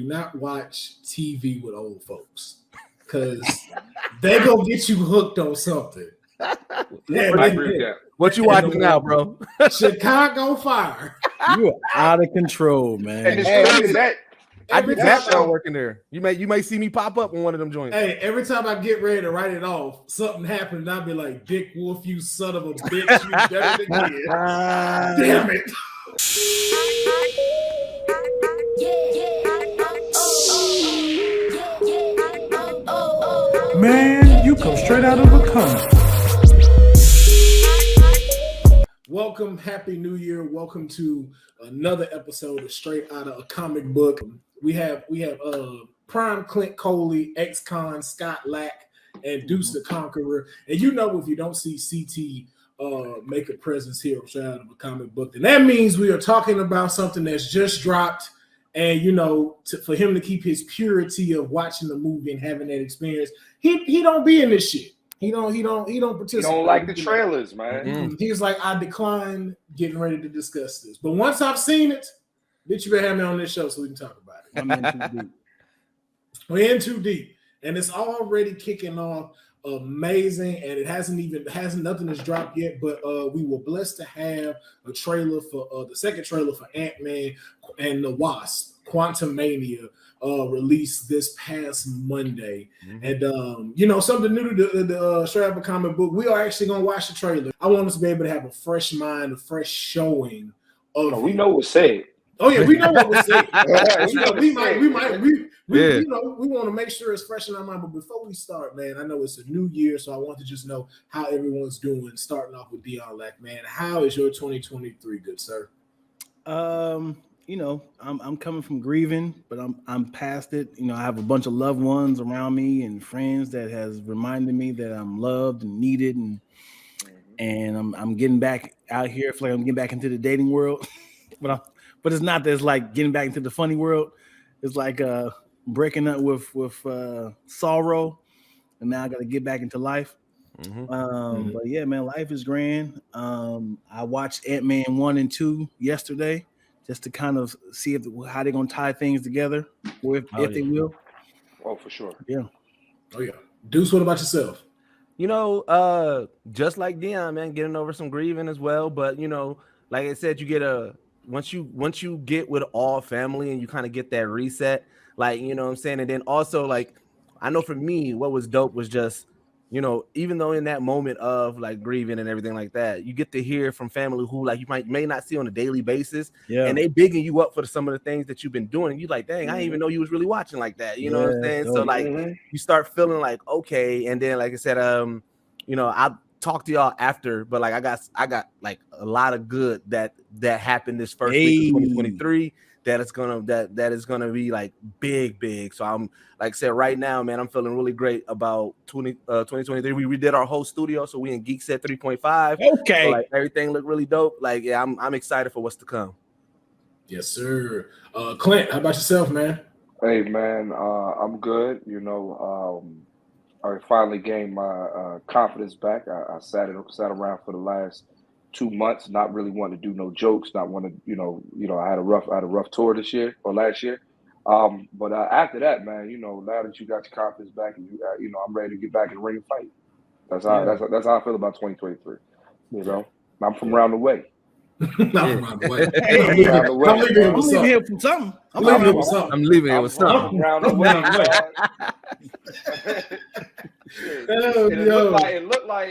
not watch TV with old folks because they gonna get you hooked on something. What you watching now, bro? Chicago Fire. You are out of control, man. And it's crazy that I did that show working there. You may see me pop up on one of them joints. Hey, every time I get ready to write it off, something happens, and I'll be like, Dick Wolf, you son of a bitch, you better than kid. Damn it. Man, you come straight out of a comic. Welcome, happy new year. Welcome to another episode of Straight Outta a Comic Book. We have Prime Clint Coley, ex-con Scott Lack, and Deuce the Conqueror. And you know, if you don't see CT make a presence here on Straight Outta a Comic Book, then that means we are talking about something that's just dropped. And you know, for him to keep his purity of watching the movie and having that experience, he don't be in this shit. He don't participate. you don't like the trailers, man. He's like, I decline getting ready to discuss this. But once I've seen it, bitch, you better have me on this show so we can talk about it. I'm in too deep. We're in too deep. And it's already kicking off amazing. And it hasn't nothing has dropped yet. But we were blessed to have a trailer for the second trailer for Ant-Man and the Wasp, Quantumania, released this past Monday. And you know, something new to the Straight Outta Comic Book. We are actually gonna watch the trailer. I want us to be able to have a fresh mind, a fresh showing of We know what's said. Oh yeah, we know what was said. we Yeah. you know, we want to make sure it's fresh in our mind. But before we start, man, I know it's a new year, so I want to just know how everyone's doing. Starting off with Dion Lack, man, how is your 2023, good sir? You know, I'm coming from grieving, but I'm past it. You know, I have a bunch of loved ones around me and friends that has reminded me that I'm loved and needed, and I'm getting back out here. I feel like I'm getting back into the dating world, but it's not that it's like getting back into the funny world. It's like breaking up with sorrow, and now I got to get back into life. But yeah, man, life is grand. I watched Ant-Man 1 and 2 yesterday, just to kind of see how they're gonna tie things together, or if they will. Oh, for sure. Yeah. Oh yeah, Deuce. What about yourself? You know, just like Dion, man, getting over some grieving as well. But you know, like I said, you get once you get with all family and you kind of get that reset, like, you know what I'm saying? And then also, like, I know for me, what was dope was just, you know, even though in that moment of like grieving and everything like that, you get to hear from family who like you may not see on a daily basis, and they bigging you up for some of the things that you've been doing. And you like, dang, I didn't even know you was really watching like that. You know what I'm saying? So like you start feeling like, okay. And then like I said, you know, I'll talk to y'all after, but like I got like a lot of good that happened this first week of 2023. That is gonna be like big. So I'm like I said, right now, man, I'm feeling really great about 2023. We redid our whole studio, so we in Geek Set 3.5. Okay, so, like everything looked really dope. Like, yeah, I'm excited for what's to come. Yes, sir. Clint, how about yourself, man? Hey, man, I'm good. You know, I finally gained my confidence back. I sat around for the last 2 months, not really wanting to do no jokes, not want to, you know, I had a rough tour this year or last year. But after that, man, you know, now that you got your confidence back, and you know, I'm ready to get back in the ring and fight. That's how I feel about 2023. You know, I'm from around the way. Not from the way. I'm leaving here for something. I'm leaving here with something. Around the way.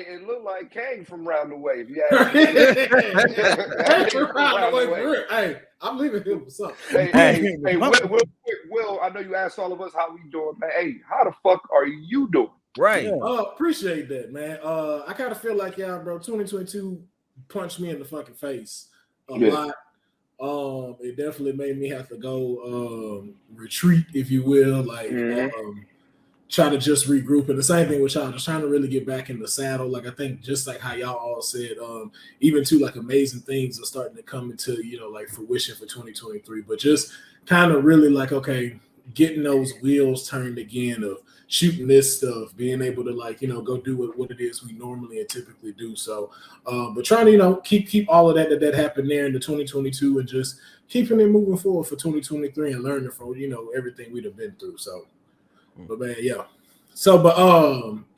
It looked like Kang from round the way. If you Hey, I'm leaving here for something. Hey, Will, I know you asked all of us how we doing, man. Hey, how the fuck are you doing? Right. Appreciate that, man. I kind of feel like, yeah, bro, 2022 punched me in the fucking face a lot. It definitely made me have to go retreat, if you will, like try to just regroup. And the same thing with y'all, just trying to really get back in the saddle. Like I think just like how y'all all said, even too, like amazing things are starting to come into, you know, like fruition for 2023. But just kind of really like, okay, getting those wheels turned again of shooting this stuff, being able to like, you know, go do what it is we normally and typically do. So, but trying to, you know, keep all of that happened there in the 2022 and just keeping it moving forward for 2023 and learning from everything we'd have been through. So, but man, yeah. So, but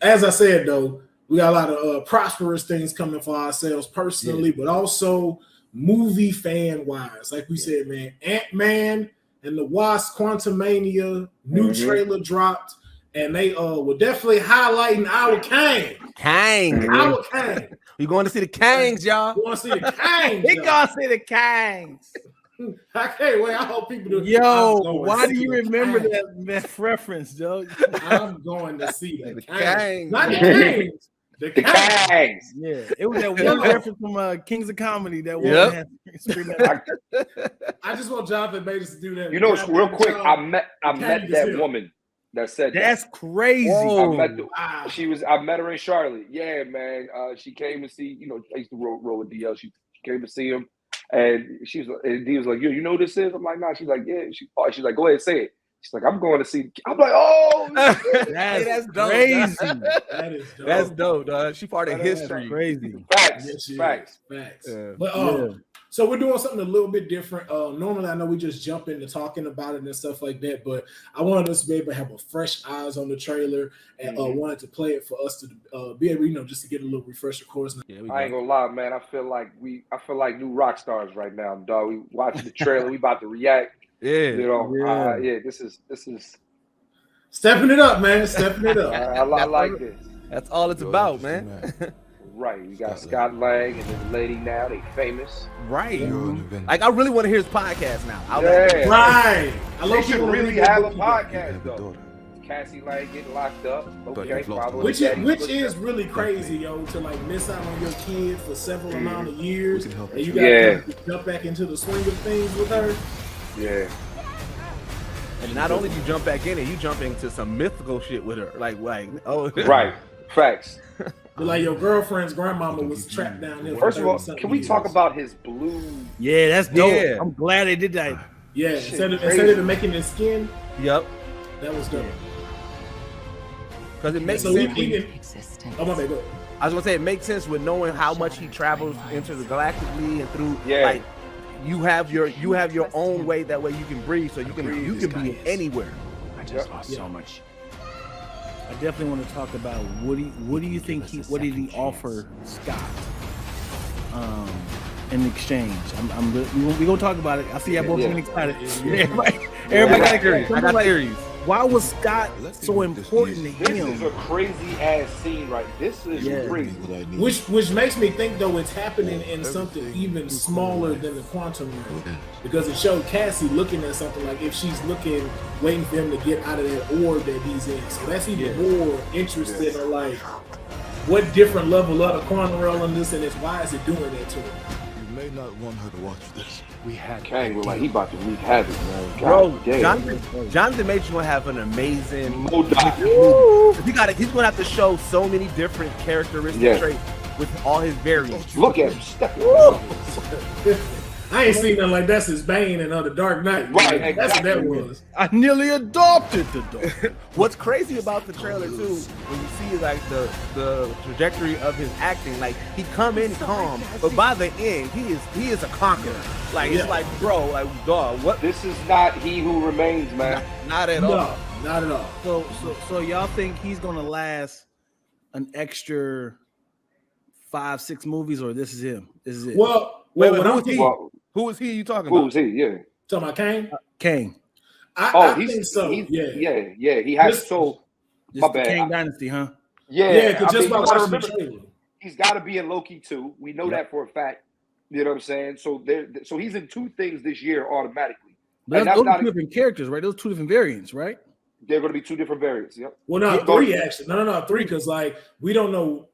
as I said though, we got a lot of prosperous things coming for ourselves personally, but also movie fan wise. Like we said, man, Ant-Man and the Wasp Quantumania new trailer dropped, and they were definitely highlighting our Kang. Our Kang. We going to see the Kangs, y'all. We want to see the Kangs. We gonna see the Kangs. I can't wait. I hope people do. Yo, why do you remember that reference, Joe? I'm going to see the Kangs. Not the Kangs. The Kangs. Yeah, it was that one reference from Kings of Comedy that one. I just want Jonathan Bates to do that. You know, real quick, I met that woman that said that's crazy. I met her in Charlotte. Yeah, man. She came to see, I used to roll with DL. She came to see him, and D was like, you know who this is? I'm like, nah. She's like, yeah. She's like, go ahead, say it. She's like, I'm going to see. I'm like, oh, that's crazy. That is dope. That's dope, dog. She part of history. Crazy. Facts. Yeah. But so we're doing something a little bit different. Normally, I know we just jump into talking about it and stuff like that, but I wanted us to be able to have a fresh eyes on the trailer and wanted to play it for us to be able, just to get a little refresher course. Yeah, I ain't gonna lie, man. I feel like new rock stars right now, dog. We watching the trailer. We about to react. Yeah. This is stepping it up, man. Stepping it up. I like this. That's all it's about, man. Right. We got Scott Lang and this lady now. They famous. Right. Like, I really want to hear his podcast now. Right. I love should really have a podcast though. Cassie Lang getting locked up. Okay. Which is really crazy, yo, to like miss out on your kid for several amount of years, and you got to jump back into the swing of things with her. Yeah. And not only do you jump back in it, you jump into some mythical shit with her. Like right. Facts. But like your girlfriend's grandmama was trapped down there. First of all, can we talk about his blue? Yeah, that's dope. Yeah. I'm glad they did that. Yeah, instead of making his skin. Yep. That was dope. Because it makes sense. Oh my bad, go ahead. I was gonna say it makes sense with knowing how much he travels intergalactically and through. Yeah. Like, you have your own way. That way you can breathe, so you can be anywhere. I just lost so much. I definitely want to talk about what do you think what did he offer Scott in exchange? We're gonna talk about it. I see y'all both getting excited. Everybody got theories. Why was Scott so important to him? This is a crazy ass scene, right? This is crazy. Which makes me think though it's happening in something even smaller than the quantum realm, because it showed Cassie looking at something like if she's waiting for him to get out of that orb that he's in. So that's even more interested in like what different level of the quantum realm in this, and why is it doing that to him? You may not want her to watch this. We had Kang look like he about to wreak havoc, man. Bro, Jonathan Majors gonna have an amazing. No doubt. He's gonna have to show so many different characteristic traits with all his variants. Look at him. I ain't seen nothing like that since Bane and The Dark Knight. Right, exactly. That's what that was. I nearly adopted the dog. What's crazy about the trailer too, when you see like the trajectory of his acting, like he come in calm, but by the end he is a conqueror. Like it's like, bro, like dog, what? This is not He Who Remains, man. Not at all. Not at all. So y'all think he's gonna last an extra 5-6 movies, or this is him? This is it. Well, who is he you talking about? Who is he? Yeah. Talking about Kang? Kang. I think so. Yeah. He has my bad. Kang Dynasty, huh? Yeah, because just by watching the trailer. He's got to be in Loki too. We know that for a fact. You know what I'm saying? So he's in 2 things this year automatically. But those are 2 different characters, right? Those 2 different variants, right? They're going to be 2 different variants. Yep. Well, no, 3 actually. No, 3, because like we don't know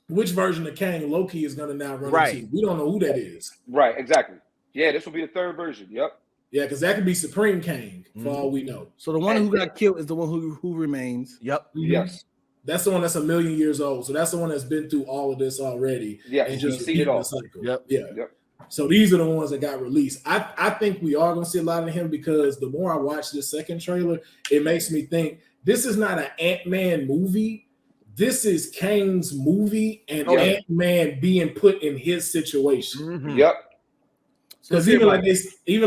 which version of Kang Loki is going to now run into. We don't know who that is. Right, exactly. Yeah, this will be the 3rd version. Yep. Yeah, because that could be Supreme Kang for all we know. So the one who got killed is the one who remains. Yep. Mm-hmm. Yes. That's the one that's 1,000,000 years old. So that's the one that's been through all of this already. Yeah, and just seen it all. The cycle. Yep. Yeah. Yep. So these are the ones that got released. I think we are going to see a lot of him, because the more I watch this second trailer, it makes me think this is not an Ant-Man movie. This is Kang's movie and Ant-Man being put in his situation. Mm-hmm. Yep. Because even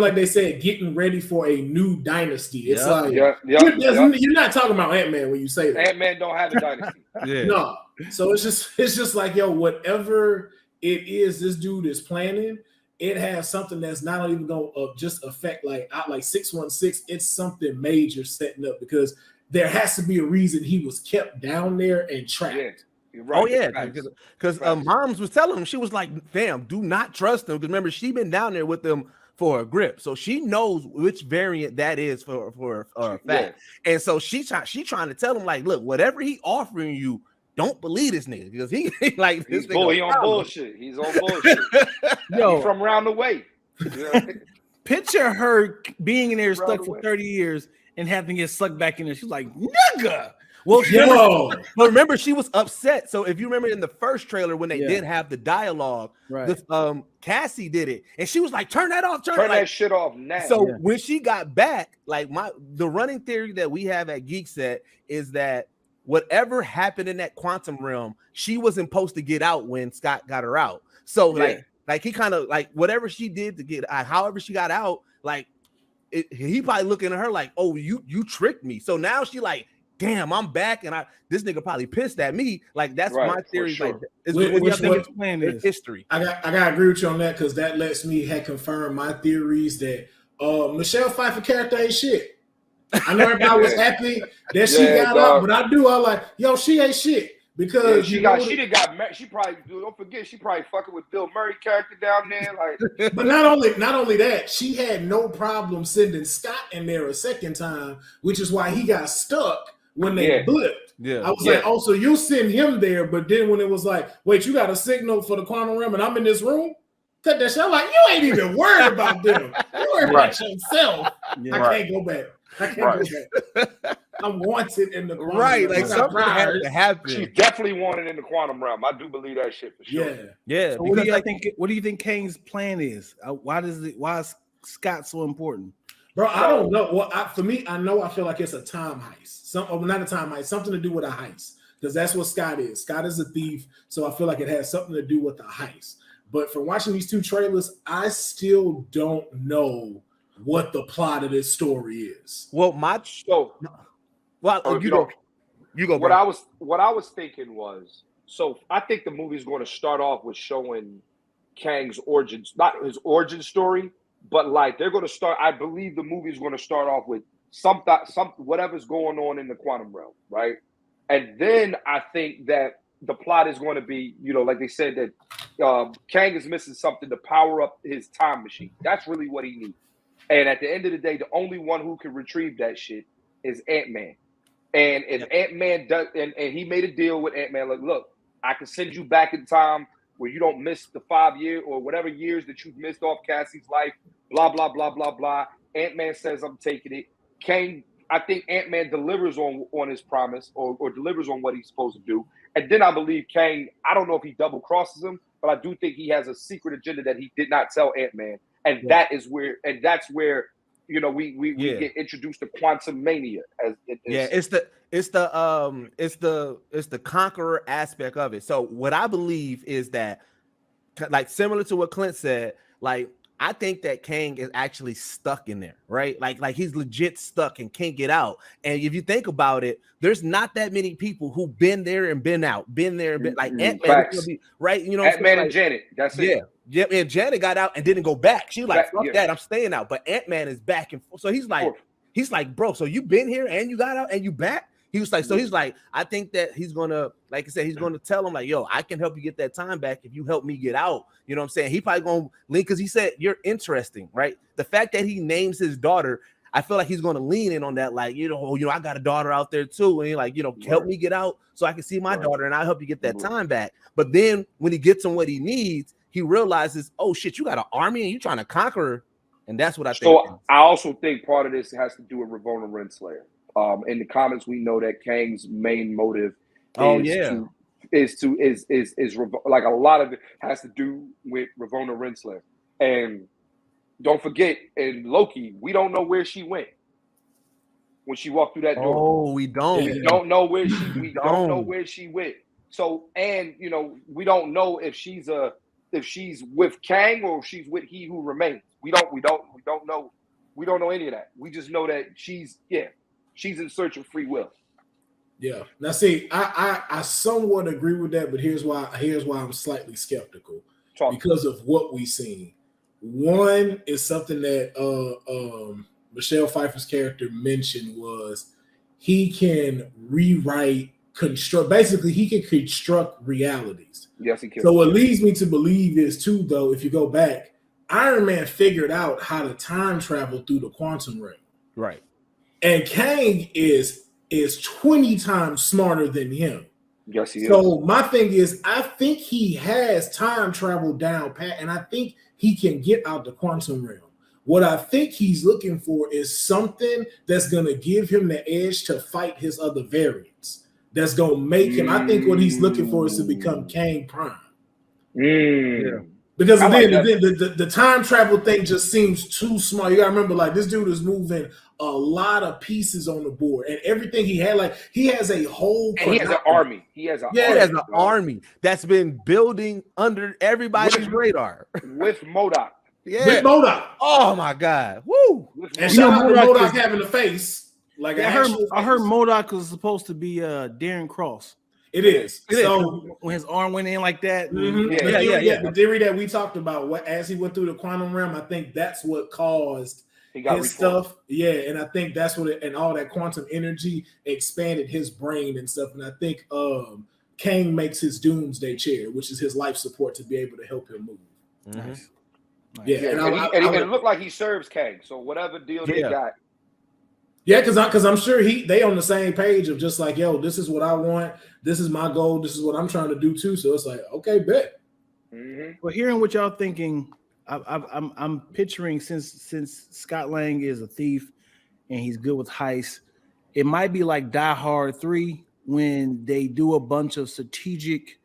like they said, getting ready for a new dynasty. It's like you're not talking about Ant-Man when you say that. Ant-Man don't have a dynasty. No. So it's just like, yo, whatever it is this dude is planning, it has something that's not even going to just affect like 616. It's something major setting up because there has to be a reason he was kept down there and trapped. Yeah. Right. Oh yeah, because Moms was telling him, she was like, "Fam, do not trust him." Because remember, she been down there with them for a grip, so she knows which variant that is for a fact. And so she trying to tell him like, "Look, whatever he offering you, don't believe this nigga because he like this nigga. He on bullshit. He's on bullshit. Yo, from around the way." Picture her being in there stuck for 30 years and having to get sucked back in there. She's like, "Nigga." Well, remember, she was upset. So if you remember in the first trailer when they did have the dialogue, Cassie did it, and she was like, "Turn that off, turn that shit off now." So when she got back, like the running theory that we have at Geek Set is that whatever happened in that quantum realm, she wasn't supposed to get out when Scott got her out. So like he kind of like whatever she did to get however she got out, like he probably looking at her like, "Oh, you tricked me." So now she like, damn, I'm back, and this nigga probably pissed at me. Like that's my theory. Sure. Like, history. I gotta agree with you on that because that lets me confirm my theories that Michelle Pfeiffer character ain't shit. I know everybody was happy that she got out, but I like, yo, she ain't shit because she got married. She probably don't forget she probably fucking with Bill Murray character down there. Like, but not only that, she had no problem sending Scott in there a second time, which is why he got stuck. When they blipped, I was like, "Oh, so you send him there?" But then when it was like, "Wait, you got a signal for the quantum realm, and I'm in this room," cut that shit. I'm like, "You ain't even worried about them. You worried about yourself." I can't go back. Go back. I'm wanted in the quantum realm. Like something had to happen. She definitely wanted in the quantum realm. I do believe that shit for sure. Yeah. So what do you think Kang's plan is? Why is Scott so important? Bro, I don't know. Well, for me, I feel like it's a time heist. Not a time heist, something to do with a heist. Because that's what Scott is. Scott is a thief, so I feel like it has something to do with the heist. But for watching these two trailers, I still don't know what the plot of this story is. Well, you go. What I was thinking was, so I think the movie is going to start off with showing Kang's origins, not his origin story. But like they're going to start, I believe the movie is going to start off with some whatever's going on in the quantum realm, right? And then I think that the plot is going to be, like they said that Kang is missing something to power up his time machine. That's really what he needs. And at the end of the day, the only one who can retrieve that shit is Ant-Man. And if Ant-Man does, and he made a deal with Ant-Man, like, look, I can send you back in time where you don't miss the 5 year or whatever years that you've missed off Cassie's life, blah, blah, blah, blah, blah. Ant-Man says, I'm taking it. Kang, I think Ant-Man delivers on his promise or delivers on what he's supposed to do. And then I believe Kang, I don't know if he double crosses him, but I do think he has a secret agenda that he did not tell Ant-Man. And that's where we get introduced to Quantum Mania it's the conqueror aspect of it. So what I believe is that, like similar to what Clint said, like I think that Kang is actually stuck in there, right? Like he's legit stuck and can't get out. And if you think about it, there's not that many people who've been there and been out, like Ant-Man, right? Ant-Man and Janet. That's it. Yeah, and Janet got out and didn't go back. She was like, fuck that, I'm staying out. But Ant-Man is back and forth. So he's like, bro, so you been here and you got out and you back? He was like, so he's like, I think that he's gonna, like I said, he's gonna tell him like, yo, I can help you get that time back if you help me get out. You know what I'm saying? He probably gonna link because he said you're interesting, right? The fact that he names his daughter, I feel like he's gonna lean in on that, like, I got a daughter out there too, and he like, help me get out so I can see my daughter and I'll help you get that time back. But then when he gets him what he needs, he realizes, oh shit, you got an army and you trying to conquer her, and that's what I think. So I also think part of this has to do with Ravonna Renslayer. In the comics, we know that Kang's main motive is like a lot of it has to do with Ravonna Renslayer. And don't forget, in Loki, we don't know where she went when she walked through that door. Oh, we don't. We don't know where she. We don't know where she went. So, and we don't know if she's if she's with Kang or if she's with He Who Remains. We don't know. We don't know any of that. We just know that she's in search of free will. Yeah. Now, see, I somewhat agree with that, but here's why I'm slightly skeptical because of what we've seen. One is something that Michelle Pfeiffer's character mentioned was he can construct realities. Yes, he can. So what leads me to believe is too, though, if you go back, Iron Man figured out how to time travel through the quantum realm. Right. And Kang is 20 times smarter than him. Yes, he is. So my thing is, I think he has time travel down pat, and I think he can get out the quantum realm. What I think he's looking for is something that's going to give him the edge to fight his other variants. That's going to make him. I think what he's looking for is to become Kang Prime. Yeah. Because then the time travel thing just seems too small. You got to remember, like, this dude is moving a lot of pieces on the board, and everything he had, like, he has a whole. And he has an army. He has an army that's been building under everybody's radar with MODOK. Yeah, with MODOK. Oh my God! Woo! And shout out to MODOK having the face. Like, I heard MODOK was supposed to be Darren Cross. It is. So when his arm went in like that, the theory that we talked about, as he went through the quantum realm, I think that's what caused his stuff. Yeah, and I think that's what and all that quantum energy expanded his brain and stuff. And I think Kang makes his doomsday chair, which is his life support to be able to help him move. Nice. Yeah, and it looked like he serves Kang. So whatever deal they got. Yeah, because I'm sure they on the same page of just like, yo, this is what I want, this is my goal, this is what I'm trying to do too. So it's like, okay, bet. Well, hearing what y'all thinking, I'm picturing since Scott Lang is a thief and he's good with heists, it might be like Die Hard 3 when they do a bunch of strategic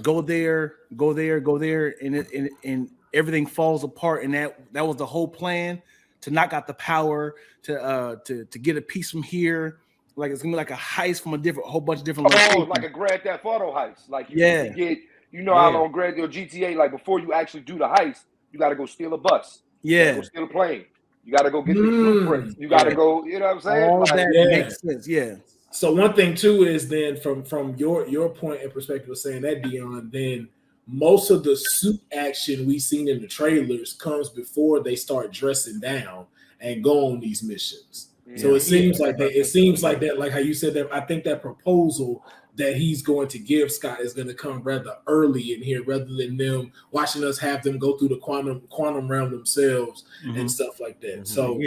go there, and everything falls apart, and that was the whole plan. To knock out the power, to get a piece from here, like it's gonna be like a heist from a whole bunch of different locations. Like a Grand Theft Auto heist. Like you get, how on Grand Theft GTA, like before you actually do the heist, you got to go steal a bus. Yeah, go steal a plane. You got to go get the blueprints. You got to go. You know what I'm saying? All that makes sense. Yeah. So one thing too is then from your point and perspective of saying that, Dion, then most of the suit action we've seen in the trailers comes before they start dressing down and go on these missions. So it seems like that, like how you said that, I think that proposal that he's going to give Scott is going to come rather early in here, rather than them watching us have them go through the quantum realm themselves and stuff like that. So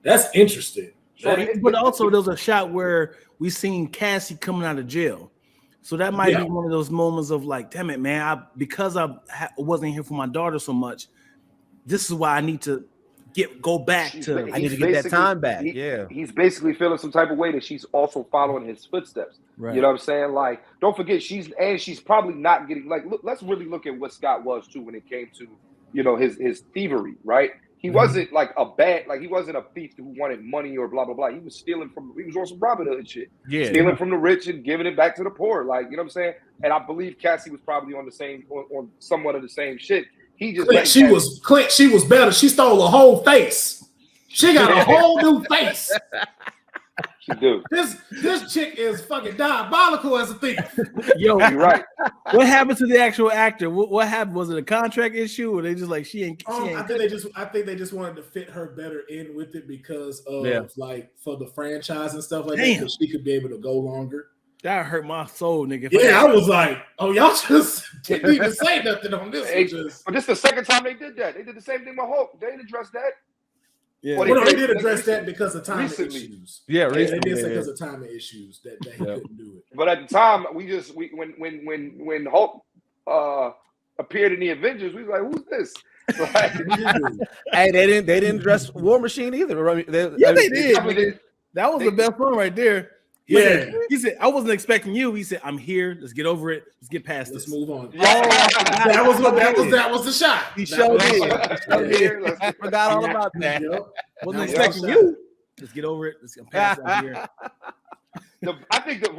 that's interesting. But also there's a shot where we seen Cassie coming out of jail. So that might be one of those moments of like, damn it, man, because I wasn't here for my daughter so much, this is why I need to go back I need to get that time back. He's basically feeling some type of way that she's also following his footsteps. Right. You know what I'm saying? Like, don't forget, she's probably not getting, like, look, let's really look at what Scott was too when it came to, his thievery, right? He wasn't like he wasn't a thief who wanted money or blah, blah, blah. He was on some Robin Hood shit. Yeah. Stealing from the rich and giving it back to the poor. Like, you know what I'm saying? And I believe Cassie was probably on somewhat of the same shit. He just she was better. She stole a whole face. She got a whole new face. She do. This chick is fucking diabolical as a thief. Yo, you're right. What happened to the actual actor? What happened? Was it a contract issue, or they just like she ain't? I think they just wanted to fit her better in with it because of like for the franchise and stuff like that. So she could be able to go longer. That hurt my soul, nigga. Yeah, I was like, oh, y'all just didn't even say nothing on this. But this is the second time they did that. They did the same thing with Hulk. They didn't address that. Yeah, they did address that because of timing issues. Yeah, they did say because of timing issues that he couldn't do it. But at the time, when Hulk appeared in the Avengers, we was like, "Who's this?" Like, hey, they didn't address War Machine either. They did. That was the best one right there. Yeah, he said, "I wasn't expecting you." He said, "I'm here. Let's get over it. Let's get past this. Move on." That was the shot. He showed it. I forgot all about that. Wasn't expecting you. Let's get over it. Let's get past it here. I think the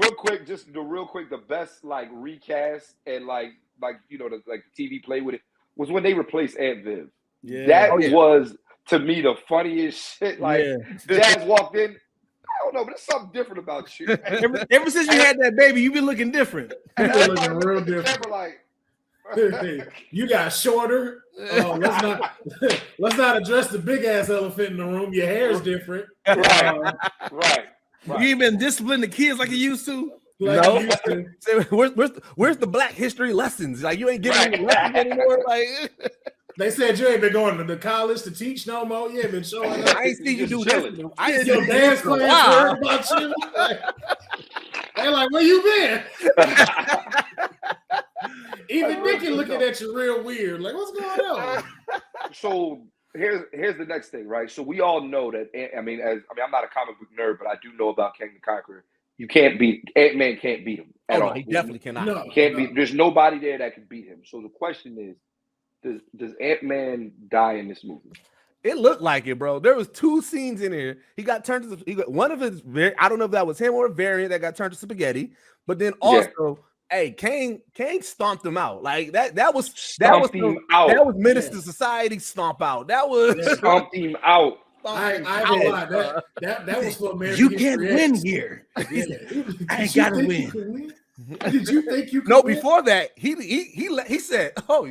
best like recast and like like the TV play with it, was when they replaced Aunt Viv. Yeah. That was to me the funniest shit. Like Jazz walked in. I don't know, but there's something different about you. Ever since you had that baby, you've been looking different. You've been looking real different. Like, you got shorter. Let's not address the big ass elephant in the room. Your hair's different. Right. You ain't been disciplining the kids like you used to. No. Where's the Black history lessons? Like you ain't getting any lessons anymore. Like they said you ain't been going to college to teach no more. You ain't been showing up. I ain't seen you do this. I ain't your dance class heard about you. They're like, where you been? Even Nikki looking at you real weird. Like, what's going on? So here's the next thing, right? So we all know that. I'm not a comic book nerd, but I do know about Kang the Conqueror. You can't beat Ant-Man. Can't beat him at all. He definitely cannot. No, Can't beat. There's nobody there that can beat him. So the question is, does Ant-Man die in this movie? It looked like it, bro. There was 2 scenes in here. He got turned to one of his. I don't know if that was him or a variant that got turned to spaghetti. But then also, hey, Kang stomped him out. Like that was Menace to Society stomp out. That was stomped him out. I ain't gonna lie. That was for American You History can't win here. I ain't gotta win. Did you think you could no? win? Before that, he said, "Oh,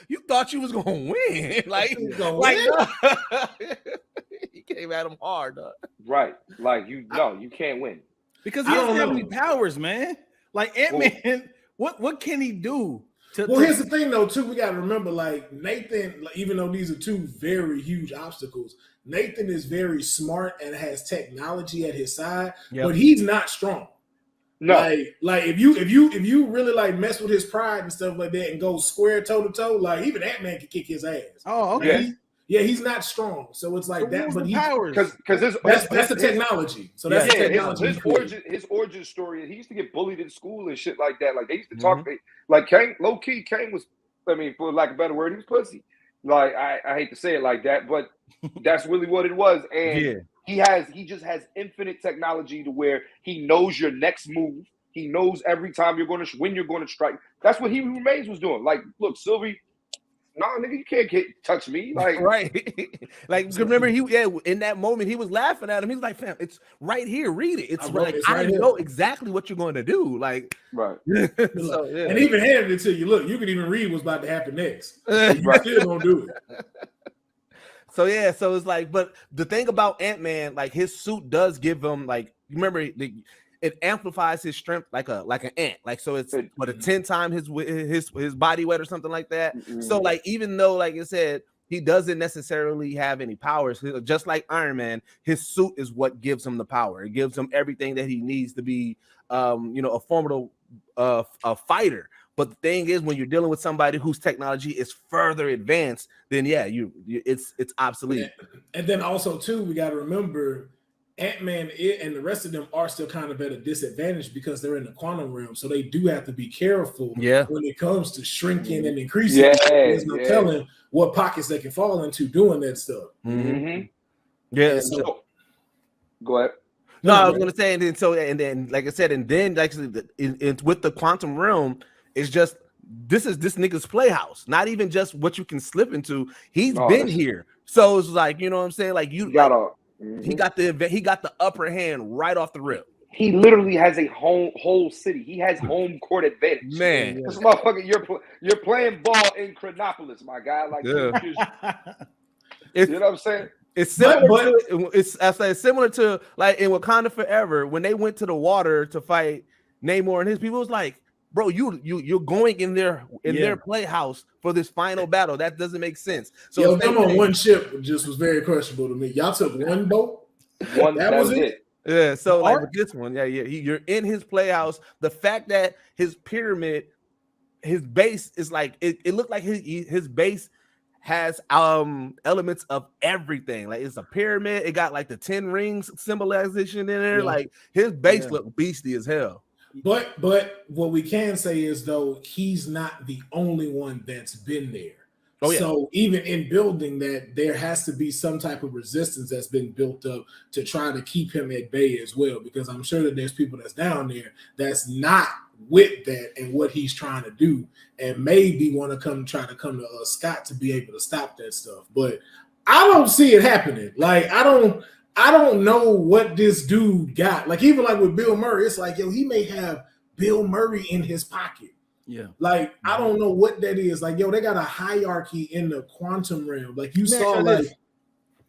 you thought you was gonna win?" Like, he came at him hard, dog. Right? Like you can't win because he doesn't have any powers, man. Like Ant-Man, what can he do? Here's the thing, though. Too, we got to remember, like Nathan. Even though these are 2 very huge obstacles, Nathan is very smart and has technology at his side, but he's not strong. No, like if you really like mess with his pride and stuff like that and go square toe to toe, like even Ant-Man can kick his ass. Oh, okay. He's not strong, so it's like that. But powers because that's the technology. So that's the technology. His origin story. He used to get bullied in school and shit like that. Like they used to talk like Kang. Low key, Kang was. I mean, for lack of a better word, he was pussy. Like I hate to say it like that, but that's really what it was. And he just has infinite technology to where he knows your next move. He knows every time when you're going to strike. That's what He Who Remains was doing. Like, look, Sylvie. No, nigga, you can't touch me. Like, right. Like, remember, in that moment, he was laughing at him. He was like, fam, it's right here. Read it. It's like, I know exactly what you're going to do. Like, right. So, and even handed it to you. Look, you can even read what's about to happen next. You still gonna do it. So, so it's like, but the thing about Ant-Man, like, his suit does give him, like, remember, it amplifies his strength like an ant. Like, so it's 10 times his body weight or something like that. So like, even though, like I said, he doesn't necessarily have any powers, just like Iron Man, his suit is what gives him the power. It gives him everything that he needs to be, a formidable fighter. But the thing is, when you're dealing with somebody whose technology is further advanced, then it's obsolete. And then also too, we got to remember, Ant-Man and the rest of them are still kind of at a disadvantage because they're in the quantum realm, so they do have to be careful when it comes to shrinking and increasing. There's no telling what pockets they can fall into doing that stuff. Yeah. So, go ahead. No, I was gonna say, and then, like I said, and then like with the quantum realm, it's just this nigga's playhouse. Not even just what you can slip into. He's been here, so it's like, you know what I'm saying. Like you gotta. He got the upper hand right off the rip. He literally has a whole city. He has home court advantage. Man, this motherfucker, you're playing ball in Chronopolis, my guy. Like, you know what I'm saying? It's similar. It's similar to like in Wakanda Forever when they went to the water to fight Namor and his people. It was like, bro, you're going in their playhouse for this final battle. That doesn't make sense. So them on one ship just was very questionable to me. Y'all took one boat. That was it. Yeah. So like with this one, you're in his playhouse. The fact that his pyramid, his base is like it looked like his base has elements of everything. Like it's a pyramid. It got like the 10 rings symbolization in there. Yeah. Like his base looked beastly as hell. But what we can say is, though, he's not the only one that's been there. Oh, yeah. So even in building that, there has to be some type of resistance that's been built up to try to keep him at bay as well, because I'm sure that there's people that's down there that's not with that and what he's trying to do, and maybe want to try to come to Scott to be able to stop that stuff. But I don't see it happening. Like I don't know what this dude got. Like even like with Bill Murray, it's like, yo, he may have Bill Murray in his pocket. Yeah. Like, I don't know what that is. Like, yo, they got a hierarchy in the quantum realm. Like you saw like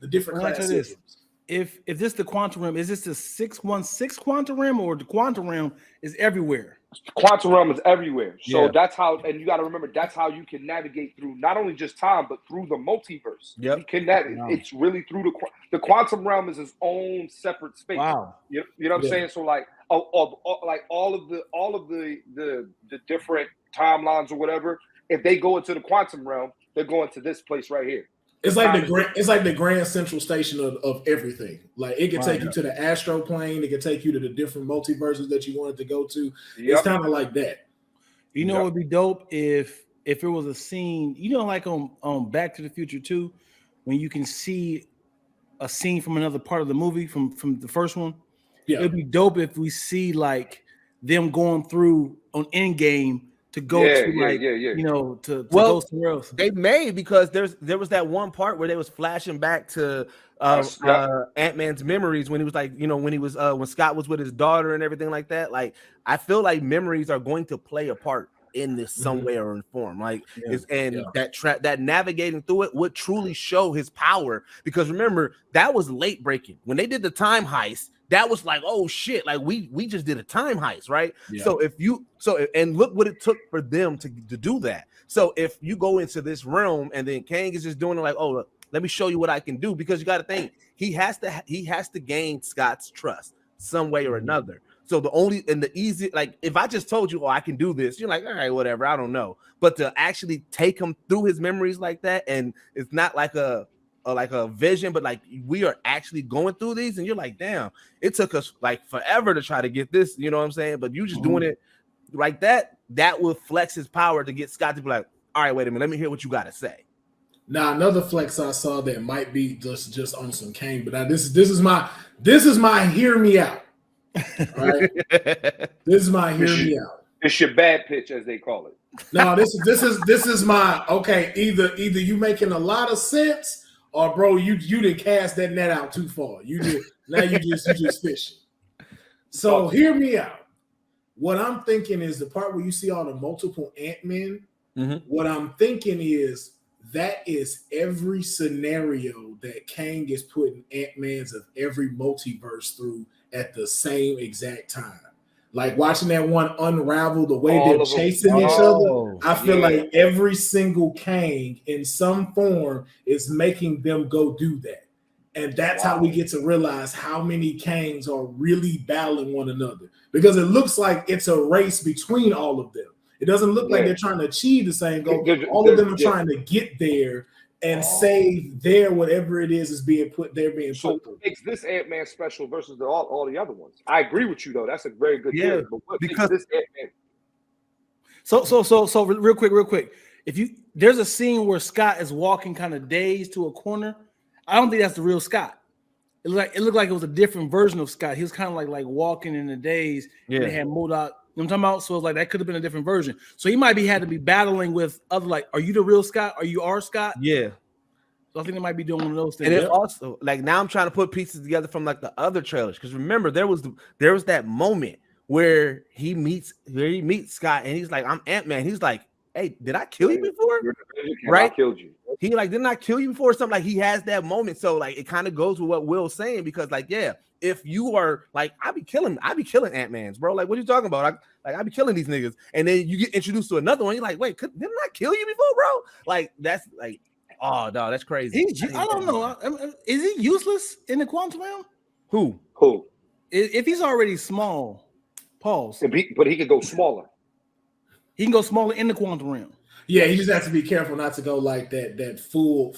the different class systems. If this the quantum realm, is this the 616 quantum realm, or the quantum realm is everywhere? The quantum realm is everywhere. So that's how, and you got to remember, that's how you can navigate through not only just time, but through the multiverse. Yep. You can it's really through the quantum realm is its own separate space. Wow. You know what I'm saying? So like, like all of the different timelines or whatever, if they go into the quantum realm, they're going to this place right here. It's like the grand central station of everything. Like it can take you to the astral plane. It can take you to the different multiverses that you wanted to go to. It's kind of like that. You know, it would be dope if it was a scene, you know, like on Back to the Future 2, when you can see a scene from another part of the movie from the first one. Yeah, it'd be dope if we see like them going through on Endgame to go you know, to go somewhere else. They may, because there was that one part where they was flashing back to Ant-Man's memories when he was like, you know, when he was when Scott was with his daughter and everything like that. Like I feel like memories are going to play a part in this some way or in form. Like that navigating through it would truly show his power, because remember, that was late breaking when they did the time heist. That was like, oh shit, like we just did a time heist, right? So and look what it took for them to do that. So if you go into this realm and then Kang is just doing it like, oh, let me show you what I can do, because you got to think he has to gain Scott's trust some way or another. So the easy, like if I just told you, oh, I can do this, you're like, all right, whatever, I don't know. But to actually take him through his memories like that, and it's not like a vision, but like we are actually going through these, and you're like, damn, it took us like forever to try to get this, you know what I'm saying? But you just doing it like that will flex his power to get Scott to be like, all right, wait a minute, let me hear what you got to say. Now another flex I saw that might be just on some Kang, but this is my hear me out. All right, this is my hear me out. It's your bad pitch, as they call it. No, this is my okay. Either you making a lot of sense, or bro, you didn't cast that net out too far. You just fishing. So hear me out. What I'm thinking is the part where you see all the multiple Ant-Men. What I'm thinking is that is every scenario that Kang is putting Ant-Mans of every multiverse through at the same exact time. Like watching that one unravel, the way they're chasing each other, I feel like every single Kang in some form is making them go do that. And that's how we get to realize how many Kangs are really battling one another. Because it looks like it's a race between all of them. It doesn't look like they're trying to achieve the same goal. All of them are trying to get there and save their whatever it is being put there. So what makes this Ant-Man special versus all the other ones? I agree with you though. That's a very good theory. But what makes this Ant-Man? So real quick. There's a scene where Scott is walking kind of dazed to a corner. I don't think that's the real Scott. It looked like it was a different version of Scott. He was kind of like walking in a daze. And they had moved out. You know what I'm talking about? So it's like that could have been a different version. So he might had to be battling with other, like, are you the real Scott? Are you our Scott? Yeah. So I think they might be doing one of those things. And it's also like now I'm trying to put pieces together from like the other trailers, because remember there was that moment where he meets Scott and he's like, I'm Ant-Man. He's like, hey, did I kill you before? Right? I killed you. He like, didn't I kill you before? Or something like he has that moment. So like it kind of goes with what Will's saying, because like, yeah, if you are like, I be killing Ant-Mans, bro. Like, what are you talking about? I be killing these niggas. And then you get introduced to another one. You're like, wait, didn't I kill you before, bro? Like, that's like, oh no, that's crazy. I don't know. Is he useless in the quantum realm? Who? If he's already small, pause. But he could go smaller. He can go smaller in the quantum realm. Yeah, he just has to be careful not to go like that full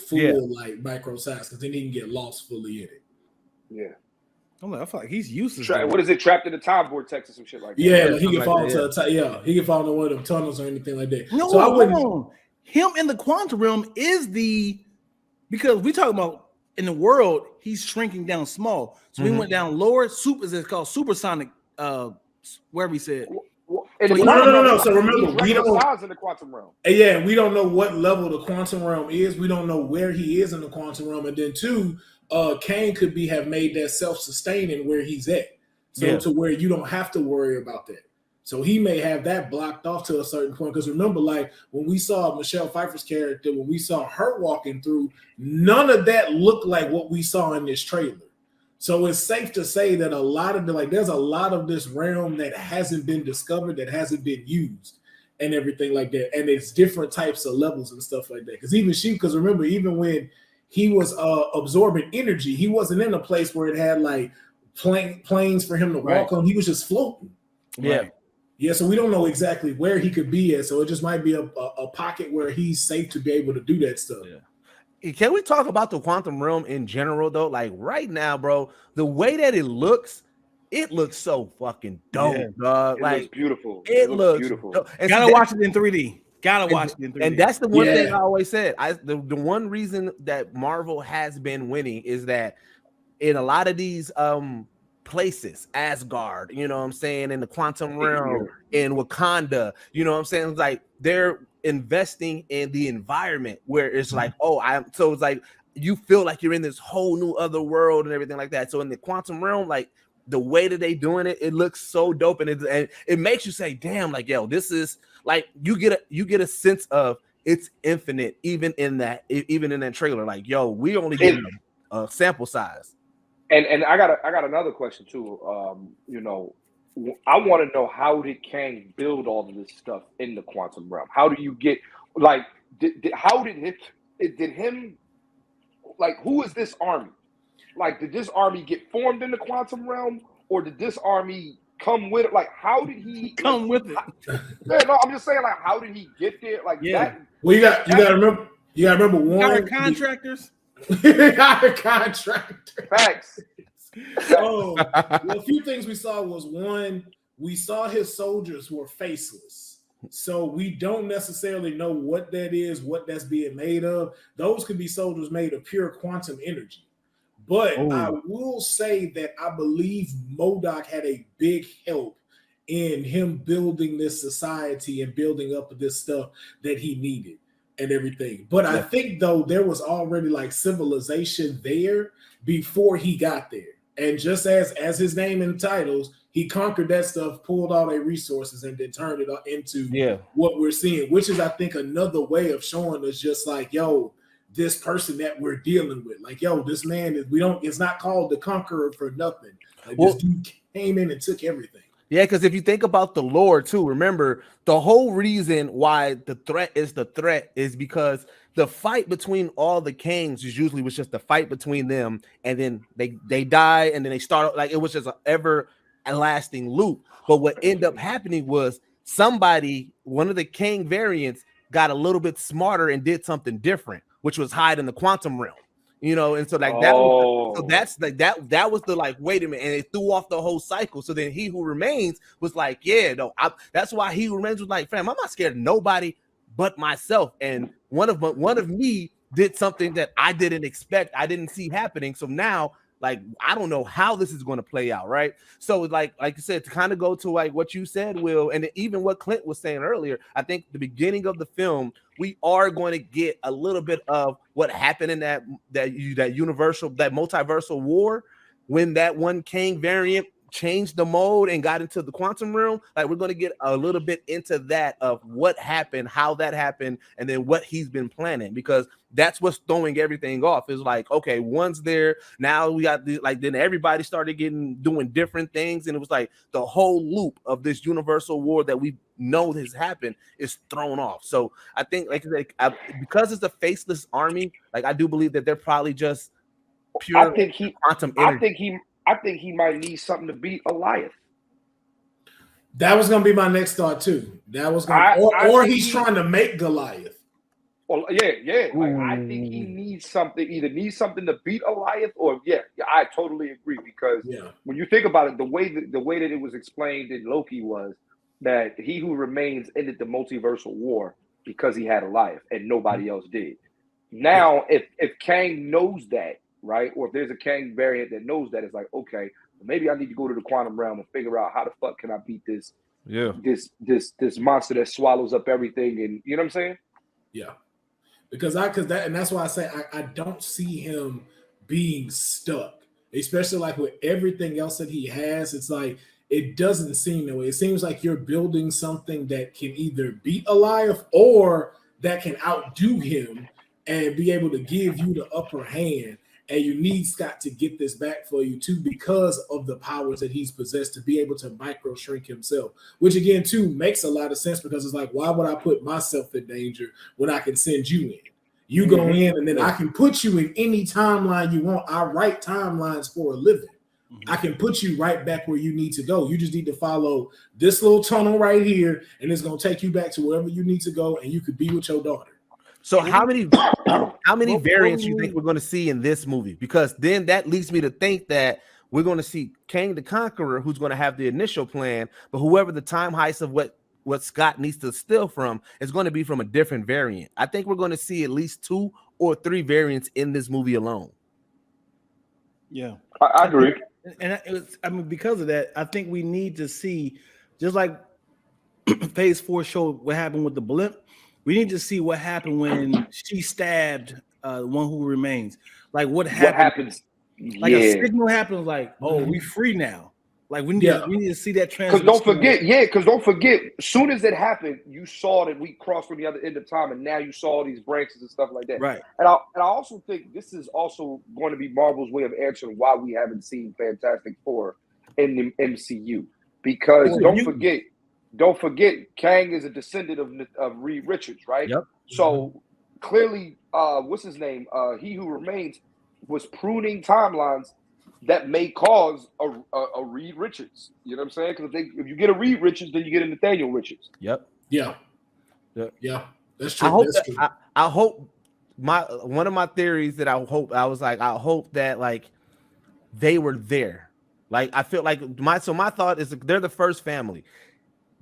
like micro size, because then he can get lost fully in it. Yeah. I feel like he's useless. What is it? Trapped in the time vortex or some shit like that. Yeah, like he can fall into he can fall into one of them tunnels or anything like that. No, so I wouldn't. him in the quantum realm is because we talk about in the world, he's shrinking down small. So we went down lower. It's called supersonic. Wherever he said. No. So remember, we don't size in the quantum realm. Yeah, we don't know what level the quantum realm is. We don't know where he is in the quantum realm, and then two, Kang could have made that self-sustaining where he's at, so to where you don't have to worry about that. So he may have that blocked off to a certain point. Because remember, like when we saw Michelle Pfeiffer's character, when we saw her walking through, none of that looked like what we saw in this trailer. So it's safe to say that there's a lot of this realm that hasn't been discovered, that hasn't been used, and everything like that. And it's different types of levels and stuff like that. Because remember, even when he was absorbing energy, he wasn't in a place where it had like planes for him to walk on. He was just floating. Yeah. Right? Yeah, so we don't know exactly where he could be at. So it just might be a pocket where he's safe to be able to do that stuff. Yeah. Can we talk about the quantum realm in general, though? Like right now, bro, the way that it looks so fucking dope, dog. It like looks beautiful. It looks beautiful. Gotta watch it in 3D. Gotta watch it in 3D. And that's the one thing I always said. The one reason that Marvel has been winning is that in a lot of these places, Asgard, you know what I'm saying, in the quantum realm, in Wakanda, you know what I'm saying? It's like they're investing in the environment where it's like, so it's like you feel like you're in this whole new other world and everything like that. So in the quantum realm, like the way that they doing it, it looks so dope, and it makes you say, damn, like, yo, this is like you get a sense of it's infinite, even in that trailer. Like, yo, we only get a sample size. And I got another question too. You know, I want to know, how did Kang build all of this stuff in the quantum realm? How do you get like who is this army? Like, did this army get formed in the quantum realm, or did this army come with it? Like, how did he come with it? No, I'm just saying, like, how did he get there? Like, that. Well, you got to remember one. Contractors. Contractor. Facts. Well, a few things we saw was, one, we saw his soldiers were faceless. So we don't necessarily know what that is, what that's being made of. Those could be soldiers made of pure quantum energy. But I will say that I believe MODOK had a big help in him building this society and building up this stuff that he needed and everything. But I think, though, there was already like civilization there before he got there. And just as his name entitles, he conquered that stuff, pulled all their resources, and then turned it into what we're seeing, which is, I think, another way of showing us just like, yo, this person that we're dealing with, like, yo, this man it's not called the Conqueror for nothing. Like, this dude came in and took everything. Yeah, because if you think about the lore too, remember the whole reason why the threat is because the fight between all the Kangs was just a fight between them, and then they die, and then they start, like, it was just an everlasting loop. But what ended up happening was one of the Kang variants got a little bit smarter and did something different, which was hide in the quantum realm. You know, and so like that was the like, wait a minute, and it threw off the whole cycle. So then He Who Remains was like, that's why He Who Remains was like, fam, I'm not scared of nobody but myself. And one of me did something that I didn't expect, I didn't see happening. So now, like, I don't know how this is going to play out, right? So like I said, to kind of go to like what you said, Will, and even what Clint was saying earlier, I think the beginning of the film, we are going to get a little bit of what happened in that multiversal war, when that one Kang variant changed the mode and got into the quantum realm. Like, we're going to get a little bit into that, of what happened, how that happened, and then what he's been planning, because that's what's throwing everything off. Is like, okay, one's there, now we got then everybody started doing different things, and it was like the whole loop of this universal war that we know has happened is thrown off. So I think because it's a faceless army, like, I do believe that they're probably just pure quantum energy. I think he might need something to beat Goliath. That was going to be my next thought too. That was he's trying to make Goliath. Well, yeah. Like, I think he needs something. Either needs something to beat Goliath, or I totally agree, because when you think about it, the way that it was explained in Loki was that He Who Remains ended the multiversal war, because he had a life and nobody else did. Now, if Kang knows that, right, or if there's a Kang variant that knows that, it's like, okay, maybe I need to go to the quantum realm and figure out how the fuck can I beat this monster that swallows up everything, and you know what I'm saying? Yeah, that's why I say I don't see him being stuck, especially like with everything else that he has. It's like it doesn't seem that way. It seems like you're building something that can either beat Goliath or that can outdo him and be able to give you the upper hand. And you need Scott to get this back for you too, because of the powers that he's possessed to be able to micro shrink himself, which again too makes a lot of sense, because it's like, why would I put myself in danger when I can send you in? You go in and then I can put you in any timeline you want. I write timelines for a living. I can put you right back where you need to go. You just need to follow this little tunnel right here, and it's going to take you back to wherever you need to go, and you could be with your daughter. So how many variants you think we're going to see in this movie? Because then that leads me to think that we're going to see Kang the Conqueror, who's going to have the initial plan, but whoever the time heist of what Scott needs to steal from is going to be from a different variant. I think we're going to see at least 2 or 3 variants in this movie alone. Yeah, I agree. And because of that, I think we need to see, just like Phase 4 showed what happened with the blimp, we need to see what happened when she stabbed the one who remains. Like what happens? Like a signal happens, like, oh, we free now. Like we need to see that transition. Because don't forget, as soon as it happened, you saw that we crossed from the other end of time, and now you saw these branches and stuff like that. Right. And I also think this is also going to be Marvel's way of answering why we haven't seen Fantastic Four in the MCU. Because don't forget, Kang is a descendant of Reed Richards, right? Yep. So clearly, what's his name? He Who Remains was pruning timelines that may cause a Reed Richards. You know what I'm saying? Because if you get a Reed Richards, then you get a Nathaniel Richards. Yep. Yeah. That's true. I hope one of my theories that I hope that like they were there. Like I feel like my thought is they're the first family.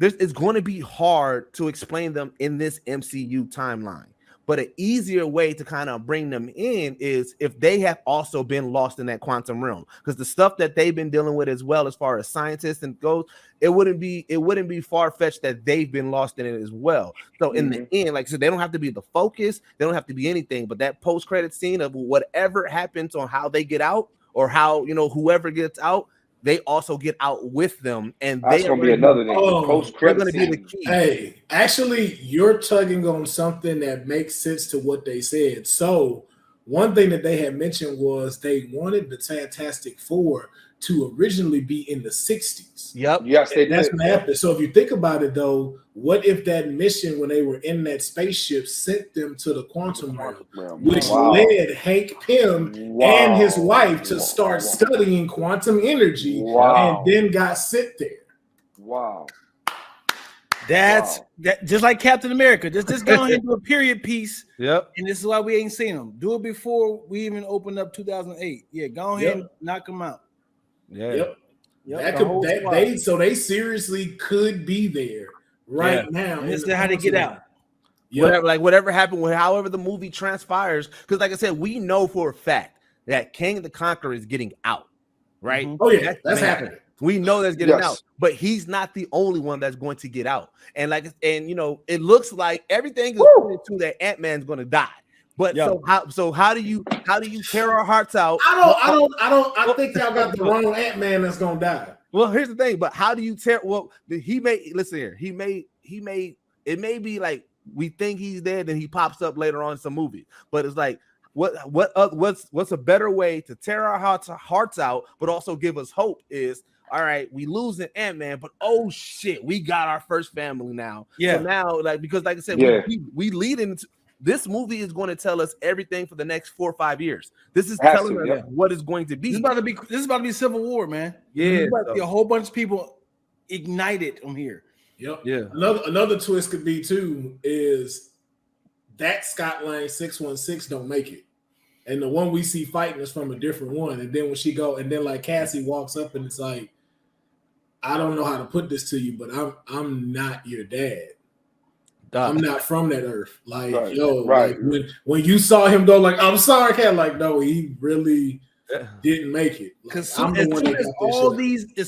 It's going to be hard to explain them in this MCU timeline, but an easier way to kind of bring them in is if they have also been lost in that quantum realm, because the stuff that they've been dealing with as well, as far as scientists and goes, it wouldn't be far-fetched that they've been lost in it as well. So in the end, like I said, they don't have to be the focus, they don't have to be anything, but that post-credit scene of whatever happens on how they get out, or how, whoever gets out, they also get out with them, and that's going to be another thing. They're going to be the key. Hey, actually, you're tugging on something that makes sense to what they said. So, one thing that they had mentioned was they wanted the Fantastic Four to originally be in the 60s. Yep. Yes, they did. That's what happened. So if you think about it, though, what if that mission when they were in that spaceship sent them to the quantum realm, which led Hank Pym and his wife to start studying quantum energy, and then got sent there. Wow. That just like Captain America. Just go ahead and do a period piece. Yep. And this is why we ain't seen them. Do it before we even opened up 2008. Yeah, go ahead and knock them out. Yeah. Yep. So they seriously could be there now. And this is how they get out. Whatever happened with however the movie transpires, because like I said, we know for a fact that Kang the Conqueror is getting out, right? Oh yeah, that's happening. We know that's getting out, but he's not the only one that's going to get out. And it looks like everything is pointing to that Ant-Man's going to die. But how do you tear our hearts out? I think y'all got the wrong Ant-Man that's gonna die. Well, here's the thing, but how do you tear? Well, listen here. It may be like we think he's dead, and he pops up later on in some movie. But it's like, what's a better way to tear our hearts out, but also give us hope is, all right, we lose an Ant-Man, but oh shit, we got our first family now. Yeah. So now, because like I said, we lead into. This movie is going to tell us everything for the next 4 or 5 years. This is telling us what it's going to be. This is about to be Civil War, man. Yeah, a whole bunch of people ignited from here. Yep. Yeah. Another twist could be too is that Scott Lang 616 don't make it, and the one we see fighting is from a different one. And then when she go, and then like Cassie walks up and it's like, I don't know how to put this to you, but I'm not your dad. I'm not from that earth. Like, Right. yo, Right. like when you saw him go, like, I'm sorry, cat. Like, no, he really didn't make it. Like, Because as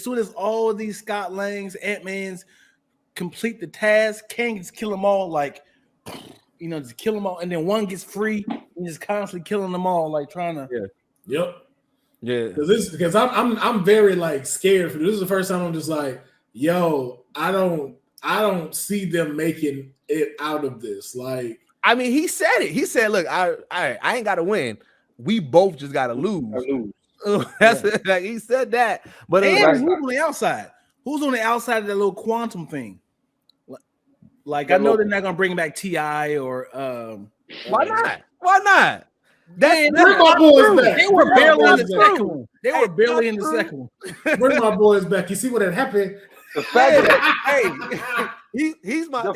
soon as all these Scott Langs, Ant-Mans complete the task, Kang just kill them all. Like, just kill them all, and then one gets free and just constantly killing them all, like trying to. Yep. Yeah. Because I'm very like scared for this. This is the first time I'm just like, yo, I don't see them making it out of this. Like, I mean, he said it. He said, "Look, I ain't got to win. We both just got to lose." That's like he said that. But who's on the outside? Who's on the outside of that little quantum thing? Like, I know they're not gonna bring back T.I. or why not? Why not? Bring my boys back. They were barely in the second one. They were barely in the second one. Bring my boys back. You see what had happened? The fact that he's my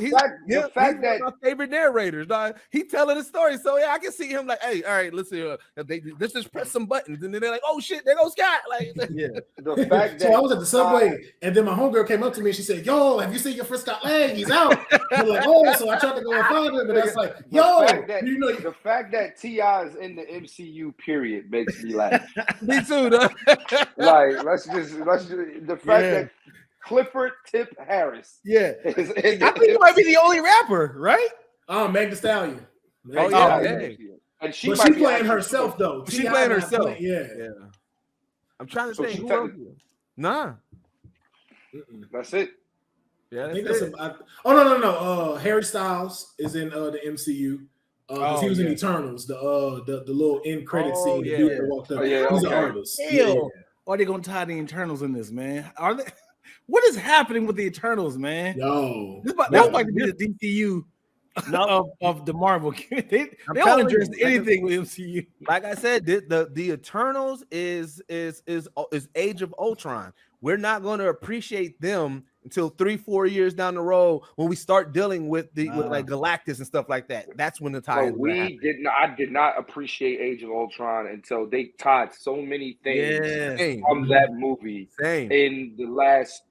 favorite narrators, dog. He telling the story, so yeah, I can see him like, hey, all right, let's just press some buttons, and then they're like, oh shit, there goes Scott. Like, the fact that so I was at the subway, and then my homegirl came up to me and she said, "Yo, have you seen your first Scott Lang? He's out." I'm like, "Oh," so I tried to go and find him, but I was like, "Yo, the fact that T.I. is in the MCU period makes me laugh." Me too, though. Like, let's just the fact that Clifford Tip Harris. Yeah. I think he might be the only rapper, right? Oh, Meg Thee Stallion. And she playing herself, though. She's playing herself. Yeah. I'm trying to think. Nah. That's it. Yeah, I think that's no. Harry Styles is in the MCU. He was in Eternals, the little end credit scene. The dude that walked up. He's an artist. Are they gonna tie the Eternals in this, man? Are they? What is happening with the Eternals, man? Yo, that's like the DCU of the Marvel. they don't address anything with MCU. Like I said, the Eternals is Age of Ultron. We're not going to appreciate them until 3-4 years down the road when we start dealing with like Galactus and stuff like that. That's when the tie. I did not appreciate Age of Ultron until they tied so many things from that movie in the last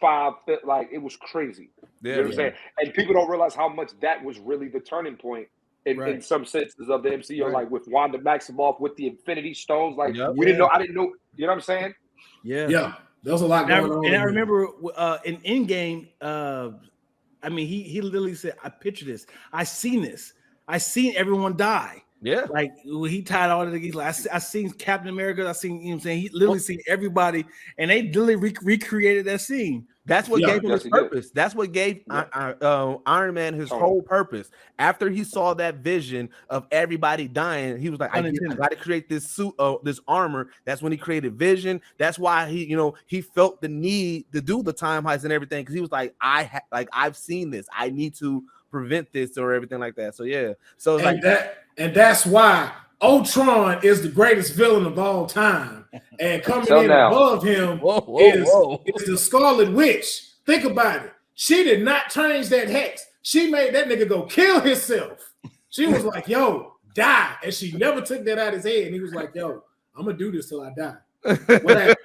5. Like, it was crazy. You know what I'm saying? And people don't realize how much that was really the turning point in some senses of the MCU. Like with Wanda Maximoff, with the Infinity Stones. Like we didn't know. I didn't know. You know what I'm saying? Yeah. There was a lot going on. And I remember in Endgame, I mean, he literally said, "I picture this. I seen this. I seen everyone die." Yeah, like he tied all of the. Like, I seen Captain America. I seen, you know what I'm saying, he literally seen everybody, and they literally recreated that scene. That's what gave him his purpose. That's what gave Iron Man his whole purpose. After he saw that vision of everybody dying, he was like, I got to create this suit, this armor. That's when he created Vision. That's why he felt the need to do the time heist and everything, because he was like, I've seen this. I need to prevent this or everything like that. So yeah. So that's why Ultron is the greatest villain of all time, and coming in above him is the Scarlet Witch. Think about it. She did not change that hex. She made that nigga go kill himself. She was like, "Yo, die," and she never took that out of his head. And he was like, "Yo, I'm gonna do this till I die." What happened?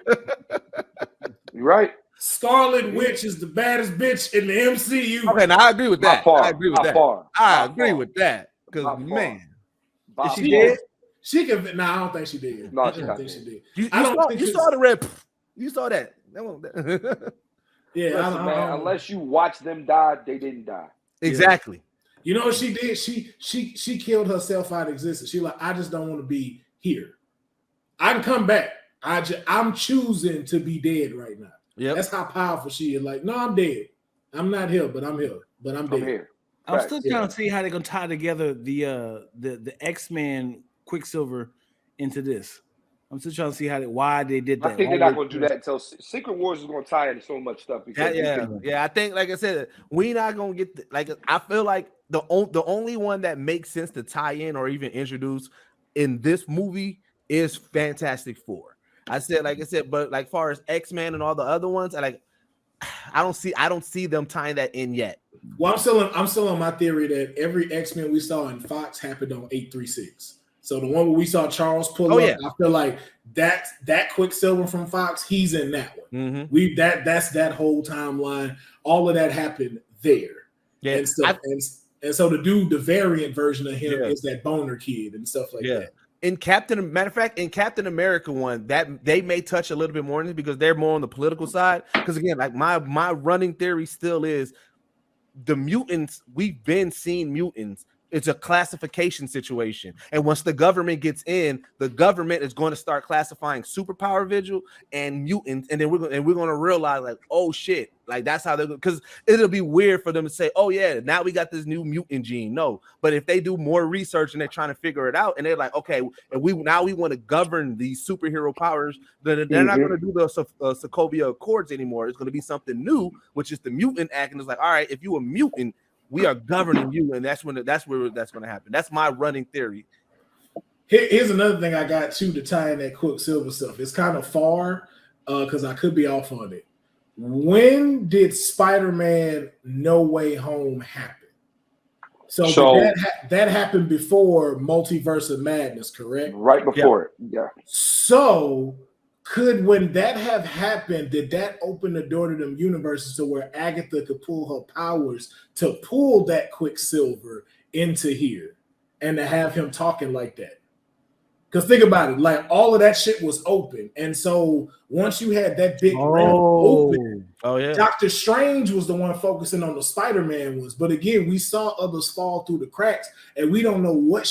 You're right. Scarlet Witch is the baddest bitch in the MCU. Okay, now I agree with that. I agree with that. Because man. Is she did? She can. No, I don't think she did. No, I don't think she did. You saw the red. You saw that. Yeah, man, unless you watch them die, they didn't die. Exactly. You know what she did? She killed herself out of existence. She like, I just don't want to be here. I can come back. I'm choosing to be dead right now. Yeah, that's how powerful she is. Like, no, I'm dead. I'm not here, but I'm here. But I'm dead. Here. I'm still trying to see how they're gonna tie together the X-Men Quicksilver into this. I'm still trying to see why they did that. I think they're not going to do that until Secret Wars is going to tie into so much stuff. Because I think, like I said, we're not going to get I feel like the only one that makes sense to tie in or even introduce in this movie is Fantastic Four. But like far as X-Men and all the other ones, I don't see them tying that in yet. Well, I'm still on my theory that every X-Men we saw in Fox happened on 836. So the one where we saw Charles pull up, I feel like that Quicksilver from Fox, he's in that one. Mm-hmm. That's that whole timeline. All of that happened there. Yeah, and stuff. And so the variant version of him is that boner kid and stuff like that. In matter of fact, in Captain America one, that they may touch a little bit more on it because they're more on the political side. Because again, like my running theory still is the mutants. We've been seeing mutants. It's a classification situation, and once the government gets in, the government is going to start classifying superpower vigil and mutants, and then we're going to realize like, oh shit, like that's how they're, because it'll be weird for them to say, oh yeah, now we got this new mutant gene. No, but if they do more research and they're trying to figure it out, and they're like, okay, and we want to govern these superhero powers, then they're not going to do the Sokovia Accords anymore. It's going to be something new, which is the Mutant Act, and it's like, all right, if you a mutant, we are governing you, and that's where that's going to happen. That's my running theory. Here's another thing I got too to tie in that Quicksilver stuff. It's kind of far because I could be off on it. When did Spider-Man No Way Home happen? So that happened before Multiverse of Madness, correct? Right before it, yeah. So when that have happened, did that open the door to them universes to where Agatha could pull her powers to pull that Quicksilver into here and to have him talking like that? Because think about it, like all of that shit was open. And so once you had that big realm open, Doctor Strange was the one focusing on the Spider-Man ones. But again, we saw others fall through the cracks, and we don't know what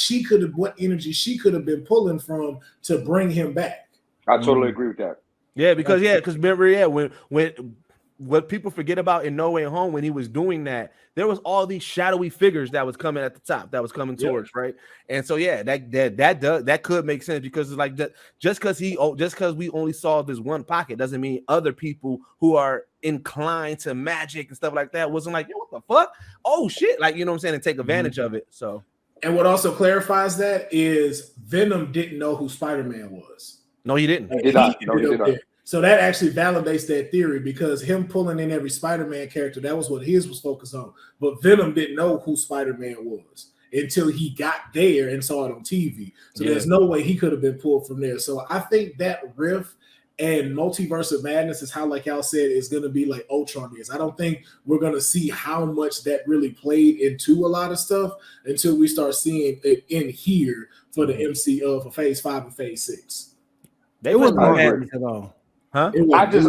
energy she could have been pulling from to bring him back. I totally agree with that. Yeah, because remember, when what people forget about in No Way Home, when he was doing that, there was all these shadowy figures that was coming at the top, that was coming towards, right? And so that could make sense, because it's like that, just because we only saw this one pocket doesn't mean other people who are inclined to magic and stuff like that wasn't like, yo, what the fuck? Oh shit, like, you know what I'm saying, and take advantage of it. So, and what also clarifies that is Venom didn't know who Spider-Man was. No, he didn't. He did not. No, he did not. So that actually validates that theory, because him pulling in every Spider-Man character, that was what his was focused on. But Venom didn't know who Spider-Man was until he got there and saw it on TV. So there's no way he could have been pulled from there. So I think that riff and Multiverse of Madness is how, like y'all said, is going to be like Ultron is. I don't think we're going to see how much that really played into a lot of stuff until we start seeing it in here for the MCU for Phase 5 and Phase 6. They wasn't madness at all. Huh? I just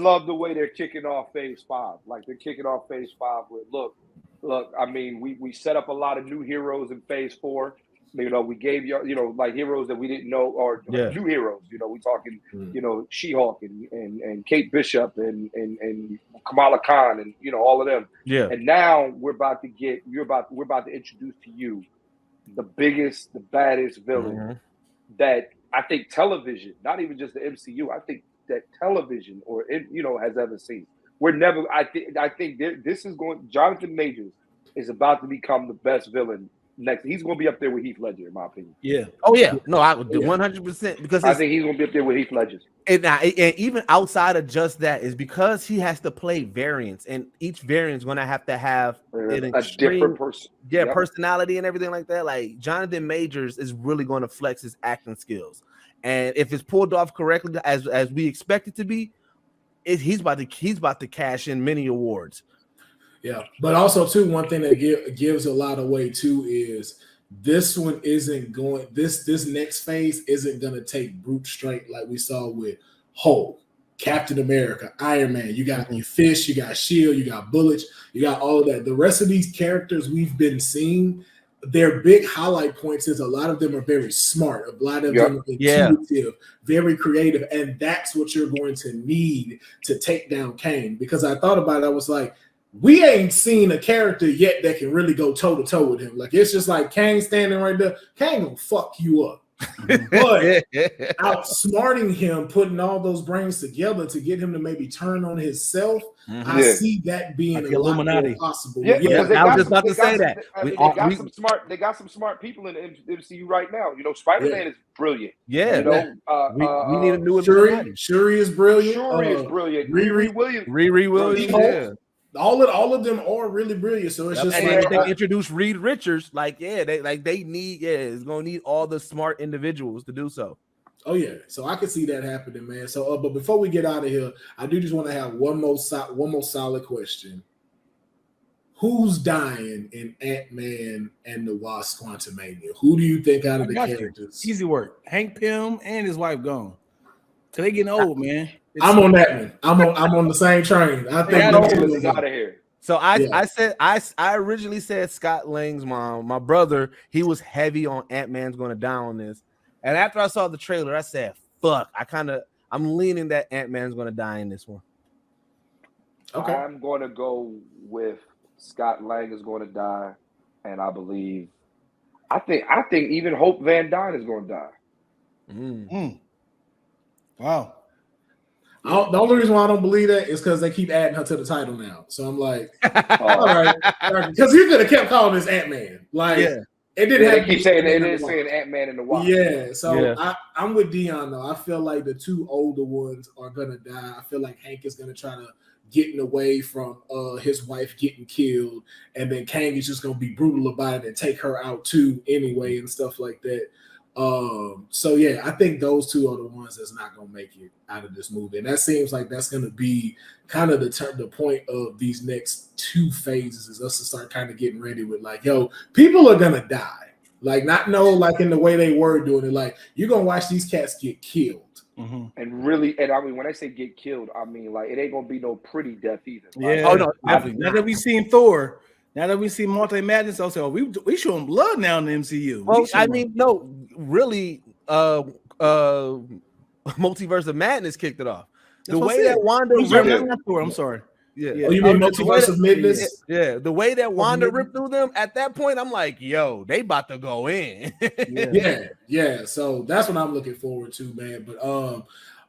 love the way they're kicking off Phase 5. Like, they're kicking off Phase 5 with look. I mean, we set up a lot of new heroes in Phase 4. You know, we gave you like heroes that we didn't know, or new heroes. You know, we talking She-Hulk and Kate Bishop and Kamala Khan and all of them. Yeah. And now we're about to introduce to you the biggest, the baddest villain that I think television, not even just the MCU, I think that television has ever seen. I think this is going. Jonathan Majors is about to become the best villain next. He's going to be up there with Heath Ledger, in my opinion. Yeah. Oh yeah. No, I would do 100%, because I think he's going to be up there with Heath Ledger. And even outside of just that, is because he has to play variants, and each variant is going to have an extreme, different person. Yeah, personality and everything like that. Like, Jonathan Majors is really going to flex his acting skills, and if it's pulled off correctly, as we expect it to be, he's about to cash in many awards. Yeah, but also too, one thing that gives a lot away too is this one isn't going. This next phase isn't going to take brute strength like we saw with Hulk, Captain America, Iron Man. You got your Fish, you got Shield, you got Bullets, you got all of that. The rest of these characters we've been seeing, their big highlight points is a lot of them are very smart. A lot of them are intuitive, very creative, and that's what you're going to need to take down Kang. Because I thought about it, I was like, we ain't seen a character yet that can really go toe-to-toe with him. Like, it's just like Kang standing right there. Kang gonna fuck you up. But outsmarting him, putting all those brains together to get him to maybe turn on himself, I see that being like a lot more possible. I was just about to say that. They got some smart people in the MCU right now. Spider-Man is brilliant. Yeah. We need a new Shuri is brilliant. Riri Williams. Yeah. All of them are really brilliant. So it's just like they introduced Reed Richards. It's gonna need all the smart individuals to do so. Oh yeah, so I can see that happening, man. So, but before we get out of here, I do just want to have one more solid question. Who's dying in Ant-Man and the Wasp: Quantumania? Who do you think out of the characters? Easy work. Hank Pym and his wife gone. So they getting old, man. I'm on that one. I'm on the same train. I think Deuces out of here. So I originally said Scott Lang's mom. My brother, he was heavy on Ant-Man's going to die on this. And after I saw the trailer, I said, fuck. I'm leaning that Ant-Man's going to die in this one. Okay. I'm going to go with Scott Lang is going to die. And I think even Hope Van Dyne is going to die. Wow. The only reason why I don't believe that is because they keep adding her to the title now. So I'm like, all right, because you could have kept calling this Ant-Man. Like, it didn't have. They keep saying it is saying Ant-Man and the Wasp. Yeah, so I'm with Dion though. I feel like the two older ones are gonna die. I feel like Hank is gonna try to get in the way from his wife getting killed, and then Kang is just gonna be brutal about it and take her out too anyway and stuff like that. So yeah, I think those two are the ones that's not gonna make it out of this movie, and that seems like that's gonna be kind of the point of these next two phases is us to start kind of getting ready with like, yo, people are gonna die, like not like in the way they were doing it, like you're gonna watch these cats get killed, and really, and I mean when I say get killed, I mean like it ain't gonna be no pretty death either. Yeah. Oh no, definitely. Now that we seen Thor. Now that we see Multi Madness, I'll say, we showing blood now in the MCU. Well, I mean, no, really, Multiverse of Madness kicked it off. The way that Wanda, I'm sorry. Yeah. Oh, you mean Multiverse of Madness? Yeah, the way that Wanda ripped through them at that point, I'm like, yo, they about to go in. Yeah. So that's what I'm looking forward to, man. But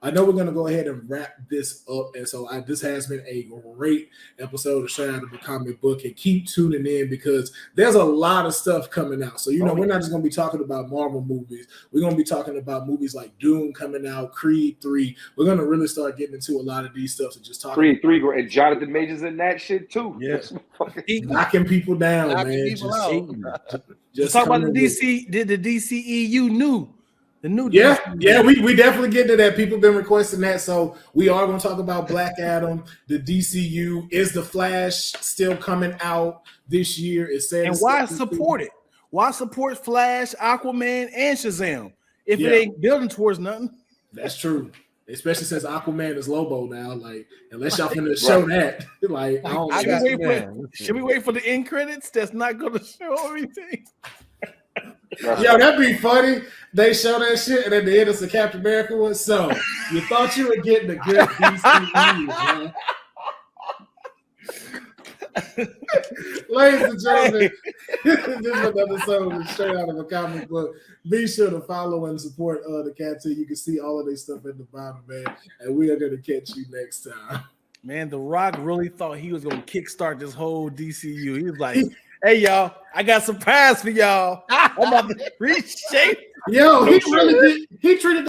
I know we're going to go ahead and wrap this up. And so this has been a great episode of Straight Out of the Comic Book. And keep tuning in because there's a lot of stuff coming out. So, we're not just going to be talking about Marvel movies. We're going to be talking about movies like Doom coming out, Creed 3. We're going to really start getting into a lot of these stuff. And just talking Creed 3, and Jonathan Majors in that shit too. Yeah. Knocking people down, man. Just talk about the DC, the DCEU new. We definitely get to that. People been requesting that, so we are going to talk about Black Adam, the DCU. Is the Flash still coming out this year? It says, and why support it? Why support Flash, Aquaman, and Shazam if it ain't building towards nothing? That's true, especially since Aquaman is Lobo now. Like, unless y'all finna show that, like, I don't. Should we wait for the end credits? That's not going to show everything. Yo, that'd be funny. They show that shit, and at the end it's a Captain America one. So you thought you were getting a good DCU, man. Ladies and gentlemen, this is another episode of Straight Out of a Comic Book. Be sure to follow and support the cat too. You can see all of their stuff at the bottom, man. And we are gonna catch you next time. Man, The Rock really thought he was gonna kickstart this whole DCU. He was like, hey y'all, I got a surprise for y'all. I'm about to reshape. Yo, he really did. He treated